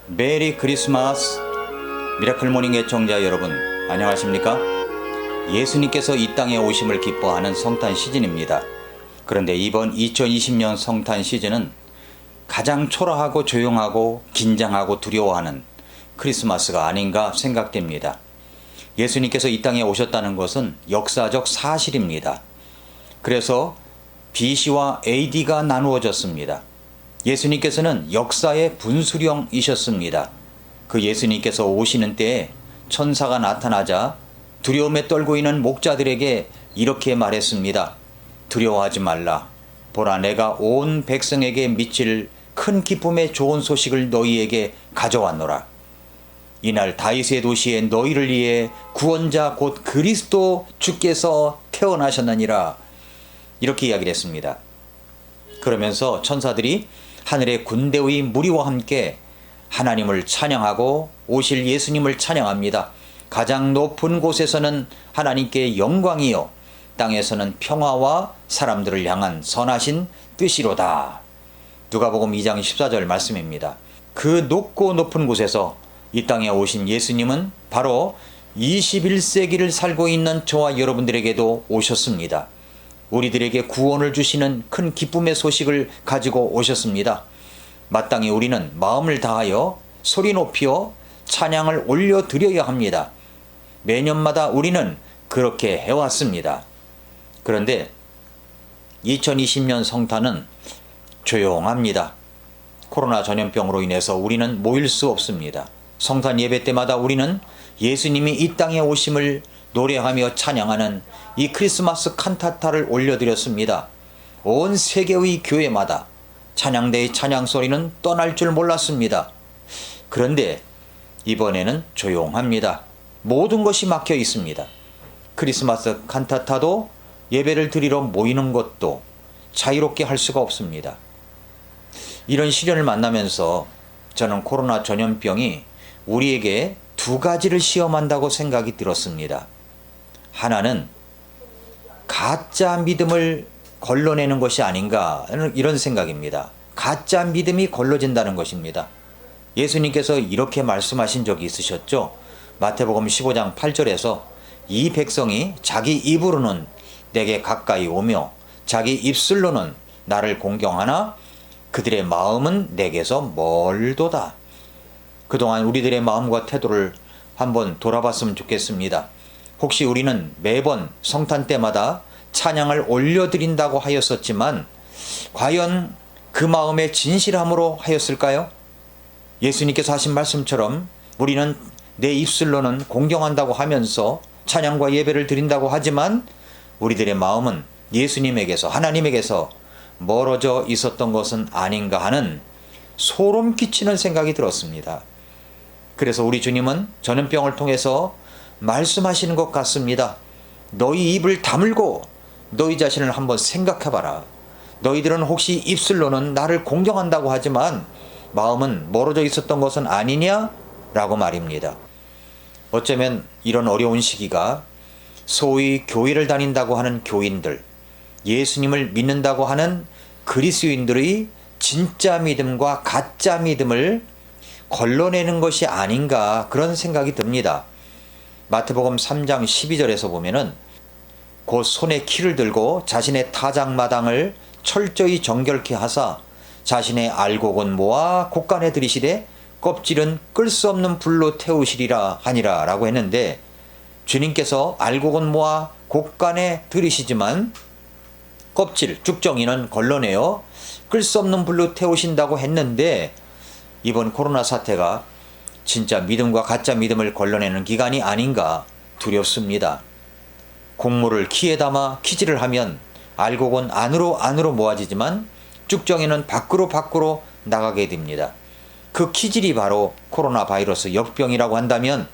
메리 크리스마스. 미라클 모닝 애청자 여러분, 안녕하십니까? 예수님께서 이 땅에 오심을 기뻐하는 성탄 시즌입니다. 그런데 이번 2020년 성탄 시즌은 가장 초라하고 조용하고 긴장하고 두려워하는 크리스마스가 아닌가 생각됩니다. 예수님께서 이 땅에 오셨다는 것은 역사적 사실입니다. 그래서 BC와 AD가 나누어졌습니다. 예수님께서는 역사의 분수령이셨습니다. 그 예수님께서 오시는 때에 천사가 나타나자 두려움에 떨고 있는 목자들에게 이렇게 말했습니다. 두려워하지 말라. 보라, 내가 온 백성에게 미칠 큰 기쁨의 좋은 소식을 너희에게 가져왔노라. 이날 다윗의 도시에 너희를 위해 구원자 곧 그리스도 주께서 태어나셨느니라. 이렇게 이야기를 했습니다. 그러면서 천사들이 하늘의 군대의 무리와 함께 하나님을 찬양하고 오실 예수님을 찬양합니다. 가장 높은 곳에서는 하나님께 영광이요, 땅에서는 평화와 사람들을 향한 선하신 뜻이로다. 누가복음 2장 14절 말씀입니다. 그 높고 높은 곳에서 이 땅에 오신 예수님은 바로 21세기를 살고 있는 저와 여러분들에게도 오셨습니다. 우리들에게 구원을 주시는 큰 기쁨의 소식을 가지고 오셨습니다. 마땅히 우리는 마음을 다하여 소리 높여 찬양을 올려드려야 합니다. 매년마다 우리는 그렇게 해왔습니다. 그런데 2020년 성탄은 조용합니다. 코로나 전염병으로 인해서 우리는 모일 수 없습니다. 성탄 예배 때마다 우리는 예수님이 이 땅에 오심을 노래하며 찬양하는 이 크리스마스 칸타타를 올려드렸습니다. 온 세계의 교회마다 찬양대의 찬양 소리는 떠날 줄 몰랐습니다. 그런데 이번에는 조용합니다. 모든 것이 막혀 있습니다. 크리스마스 칸타타도 예배를 드리러 모이는 것도 자유롭게 할 수가 없습니다. 이런 시련을 만나면서 저는 코로나 전염병이 우리에게 두 가지를 시험한다고 생각이 들었습니다. 하나는 가짜 믿음을 걸러내는 것이 아닌가, 이런 생각입니다. 가짜 믿음이 걸러진다는 것입니다. 예수님께서 이렇게 말씀하신 적이 있으셨죠. 마태복음 15장 8절에서 이 백성이 자기 입으로는 내게 가까이 오며 자기 입술로는 나를 공경하나 그들의 마음은 내게서 멀도다. 그동안 우리들의 마음과 태도를 한번 돌아봤으면 좋겠습니다. 혹시 우리는 매번 성탄 때마다 찬양을 올려드린다고 하였었지만 과연 그 마음의 진실함으로 하였을까요? 예수님께서 하신 말씀처럼 우리는 내 입술로는 공경한다고 하면서 찬양과 예배를 드린다고 하지만 우리들의 마음은 예수님에게서, 하나님에게서 멀어져 있었던 것은 아닌가 하는 소름 끼치는 생각이 들었습니다. 그래서 우리 주님은 전염병을 통해서 말씀하시는 것 같습니다. 너희 입을 다물고 너희 자신을 한번 생각해봐라. 너희들은 혹시 입술로는 나를 공경한다고 하지만 마음은 멀어져 있었던 것은 아니냐? 라고 말입니다. 어쩌면 이런 어려운 시기가 소위 교회를 다닌다고 하는 교인들, 예수님을 믿는다고 하는 그리스도인들의 진짜 믿음과 가짜 믿음을 걸러내는 것이 아닌가, 그런 생각이 듭니다. 마태복음 3장 12절에서 보면은 곧 손에 키를 들고 자신의 타작마당을 철저히 정결케 하사 자신의 알곡은 모아 곳간에 들이시되 껍질은 끌 수 없는 불로 태우시리라 하니라 라고 했는데, 주님께서 알곡은 모아 곳간에 들이시지만 껍질, 죽정이는 걸러내어 끌 수 없는 불로 태우신다고 했는데, 이번 코로나 사태가 진짜 믿음과 가짜 믿음을 걸러내는 기간이 아닌가 두렵습니다. 곡물을 키에 담아 키질을 하면 알곡은 안으로 모아지지만 쭉정이는 밖으로 나가게 됩니다. 그 키질이 바로 코로나 바이러스 역병이라고 한다면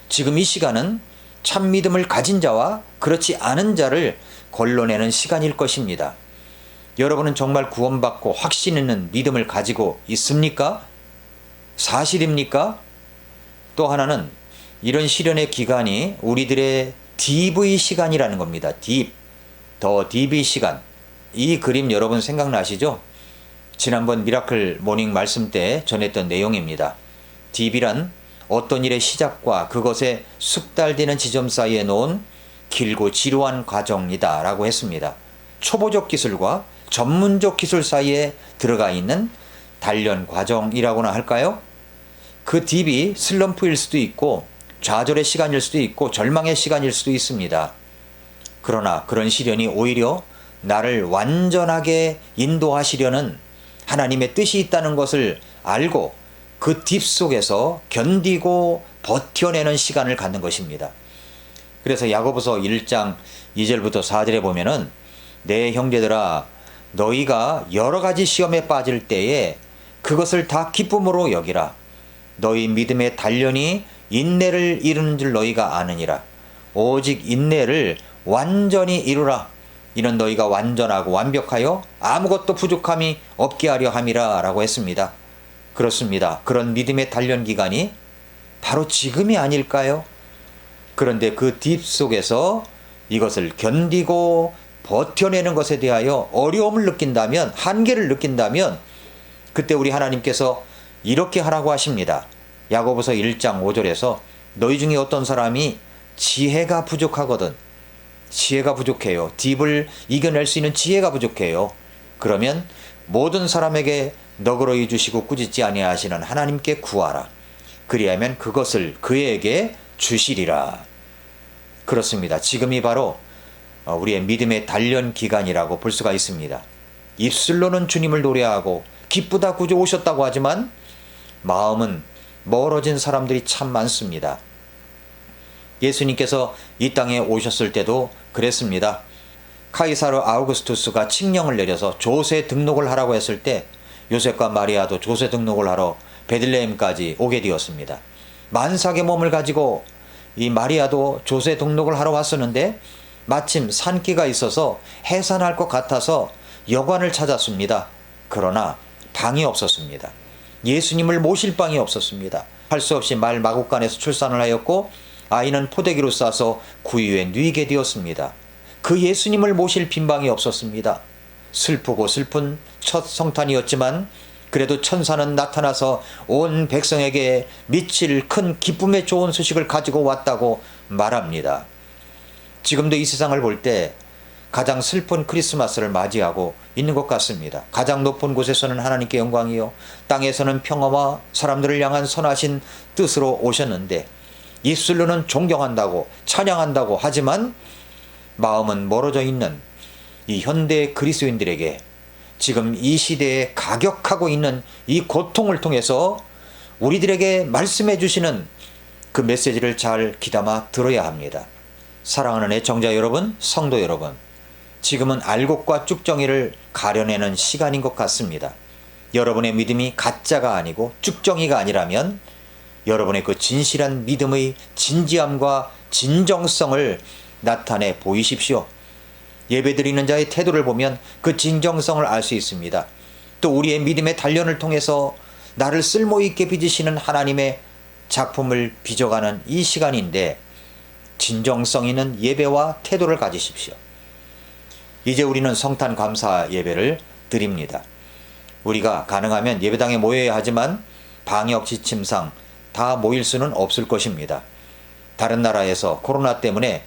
지금 이 시간은 참 믿음을 가진 자와 그렇지 않은 자를 걸러내는 시간일 것입니다. 여러분은 정말 구원받고 확신 있는 믿음을 가지고 있습니까? 사실입니까? 또 하나는 이런 시련의 기간이 우리들의 DV 시간이라는 겁니다. 더 DV 시간. 이 그림 여러분 생각나시죠? 지난번 미라클 모닝 말씀 때 전했던 내용입니다. DB란 어떤 일의 시작과 그것의 숙달되는 지점 사이에 놓은 길고 지루한 과정이다 라고 했습니다. 초보적 기술과 전문적 기술 사이에 들어가 있는 단련 과정이라고나 할까요? 그 DB 슬럼프일 수도 있고 좌절의 시간일 수도 있고 절망의 시간일 수도 있습니다. 그러나 그런 시련이 오히려 나를 완전하게 인도하시려는 하나님의 뜻이 있다는 것을 알고 그 딥 속에서 견디고 버텨내는 시간을 갖는 것입니다. 그래서 야고보서 1장 2절부터 4절에 보면은 내 형제들아 너희가 여러 가지 시험에 빠질 때에 그것을 다 기쁨으로 여기라. 너희 믿음의 단련이 인내를 이루는 줄 너희가 아느니라. 오직 인내를 완전히 이루라. 이는 너희가 완전하고 완벽하여 아무것도 부족함이 없게 하려 함이라 라고 했습니다. 그렇습니다. 그런 믿음의 단련 기간이 바로 지금이 아닐까요? 그런데 그 딥 속에서 이것을 견디고 버텨내는 것에 대하여 어려움을 느낀다면, 한계를 느낀다면 그때 우리 하나님께서 이렇게 하라고 하십니다. 야고보서 1장 5절에서 너희 중에 어떤 사람이 지혜가 부족하거든. 지혜가 부족해요. 딥을 이겨낼 수 있는 지혜가 부족해요. 그러면 모든 사람에게 너그러이 주시고 꾸짖지 아니하시는 하나님께 구하라. 그리하면 그것을 그에게 주시리라. 그렇습니다. 지금이 바로 우리의 믿음의 단련 기간이라고 볼 수가 있습니다. 입술로는 주님을 노래하고 기쁘다 구주 오셨다고 하지만 마음은 멀어진 사람들이 참 많습니다. 예수님께서 이 땅에 오셨을 때도 그랬습니다. 카이사르 아우구스투스가 칙령을 내려서 조세 등록을 하라고 했을 때 요셉과 마리아도 조세 등록을 하러 베들레헴까지 오게 되었습니다. 만삭의 몸을 가지고 이 마리아도 조세 등록을 하러 왔었는데 마침 산기가 있어서 해산할 것 같아서 여관을 찾았습니다. 그러나 방이 없었습니다. 예수님을 모실 방이 없었습니다. 할 수 없이 말 마구간에서 출산을 하였고 아이는 포대기로 싸서 구유에 누이게 되었습니다. 그 예수님을 모실 빈방이 없었습니다. 슬프고 슬픈 첫 성탄이었지만 그래도 천사는 나타나서 온 백성에게 미칠 큰 기쁨의 좋은 소식을 가지고 왔다고 말합니다. 지금도 이 세상을 볼 때 가장 슬픈 크리스마스를 맞이하고 있는 것 같습니다. 가장 높은 곳에서는 하나님께 영광이요 땅에서는 평화와 사람들을 향한 선하신 뜻으로 오셨는데 입술로는 존경한다고 찬양한다고 하지만 마음은 멀어져 있는 이 현대 그리스도인들에게 지금 이 시대에 가격하고 있는 이 고통을 통해서 우리들에게 말씀해 주시는 그 메시지를 잘 귀담아 들어야 합니다. 사랑하는 애청자 여러분, 성도 여러분, 지금은 알곡과 쭉정이를 가려내는 시간인 것 같습니다. 여러분의 믿음이 가짜가 아니고 쭉정이가 아니라면 여러분의 그 진실한 믿음의 진지함과 진정성을 나타내 보이십시오. 예배드리는 자의 태도를 보면 그 진정성을 알 수 있습니다. 또 우리의 믿음의 단련을 통해서 나를 쓸모있게 빚으시는 하나님의 작품을 빚어가는 이 시간인데 진정성 있는 예배와 태도를 가지십시오. 이제 우리는 성탄 감사 예배를 드립니다. 우리가 가능하면 예배당에 모여야 하지만 방역 지침상 다 모일 수는 없을 것입니다. 다른 나라에서 코로나 때문에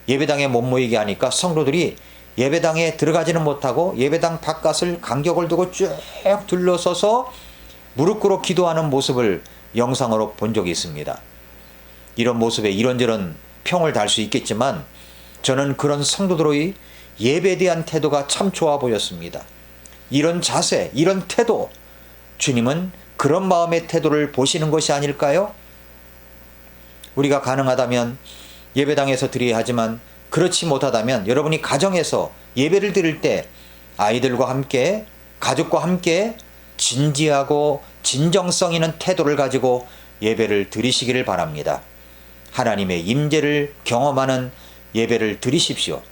예배당에 못 모이게 하니까 성도들이 예배당에 들어가지는 못하고 예배당 바깥을 간격을 두고 쭉 둘러서서 무릎 꿇어 기도하는 모습을 영상으로 본 적이 있습니다. 이런 모습에 이런저런 평을 달 수 있겠지만 저는 그런 성도들의 예배에 대한 태도가 참 좋아 보였습니다. 이런 자세, 이런 태도, 주님은 그런 마음의 태도를 보시는 것이 아닐까요? 우리가 가능하다면 예배당에서 드려야 하지만 그렇지 못하다면 여러분이 가정에서 예배를 드릴 때 아이들과 함께, 가족과 함께 진지하고 진정성 있는 태도를 가지고 예배를 드리시기를 바랍니다. 하나님의 임재를 경험하는 예배를 드리십시오.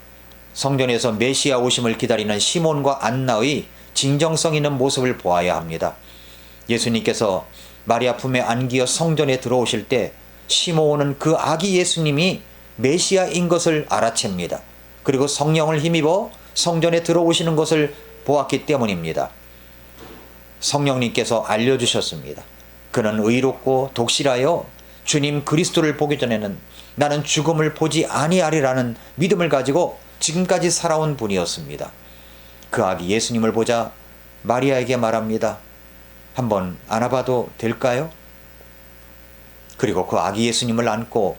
성전에서 메시아 오심을 기다리는 시몬과 안나의 진정성 있는 모습을 보아야 합니다. 예수님께서 마리아 품에 안기어 성전에 들어오실 때 시몬은 그 아기 예수님이 메시아인 것을 알아챕니다. 그리고 성령을 힘입어 성전에 들어오시는 것을 보았기 때문입니다. 성령님께서 알려주셨습니다. 그는 의롭고 독실하여 주님 그리스도를 보기 전에는 나는 죽음을 보지 아니하리라는 믿음을 가지고 지금까지 살아온 분이었습니다. 그 아기 예수님을 보자 마리아에게 말합니다. 한번 안아봐도 될까요? 그리고 그 아기 예수님을 안고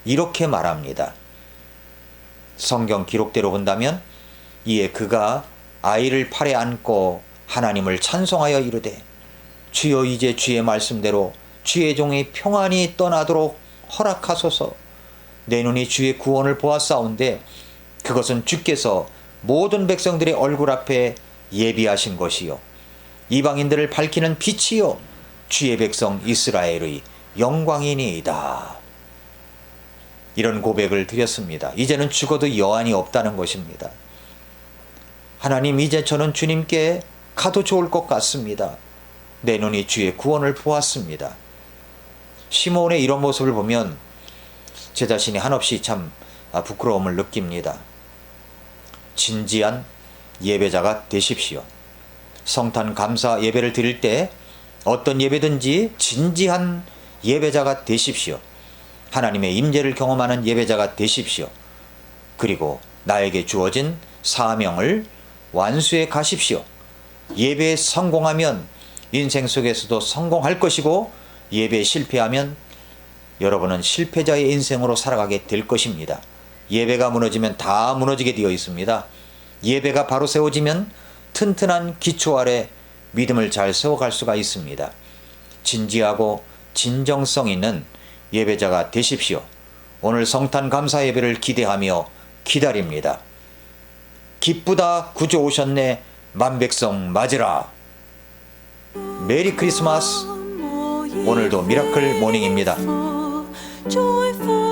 이렇게 말합니다. 성경 기록대로 본다면 이에 그가 아이를 팔에 안고 하나님을 찬송하여 이르되 주여 이제 주의 말씀대로 주의 종이 평안히 떠나도록 허락하소서. 내 눈이 주의 구원을 보았사온데 그것은 주께서 모든 백성들의 얼굴 앞에 예비하신 것이요 이방인들을 밝히는 빛이요 주의 백성 이스라엘의 영광이니이다. 이런 고백을 드렸습니다. 이제는 죽어도 여한이 없다는 것입니다. 하나님, 이제 저는 주님께 가도 좋을 것 같습니다. 내 눈이 주의 구원을 보았습니다. 시몬의 이런 모습을 보면 제 자신이 한없이 참 부끄러움을 느낍니다. 진지한 예배자가 되십시오. 성탄 감사 예배를 드릴 때 어떤 예배든지 진지한 예배자가 되십시오. 하나님의 임재를 경험하는 예배자가 되십시오. 그리고 나에게 주어진 사명을 완수해 가십시오. 예배에 성공하면 인생 속에서도 성공할 것이고 예배에 실패하면 여러분은 실패자의 인생으로 살아가게 될 것입니다. 예배가 무너지면 다 무너지게 되어 있습니다. 예배가 바로 세워지면 튼튼한 기초 아래 믿음을 잘 세워갈 수가 있습니다. 진지하고 진정성 있는 예배자가 되십시오. 오늘 성탄 감사 예배를 기대하며 기다립니다. 기쁘다 구주 오셨네 만백성 맞으라. 메리 크리스마스. 오늘도 미라클 모닝입니다. joyful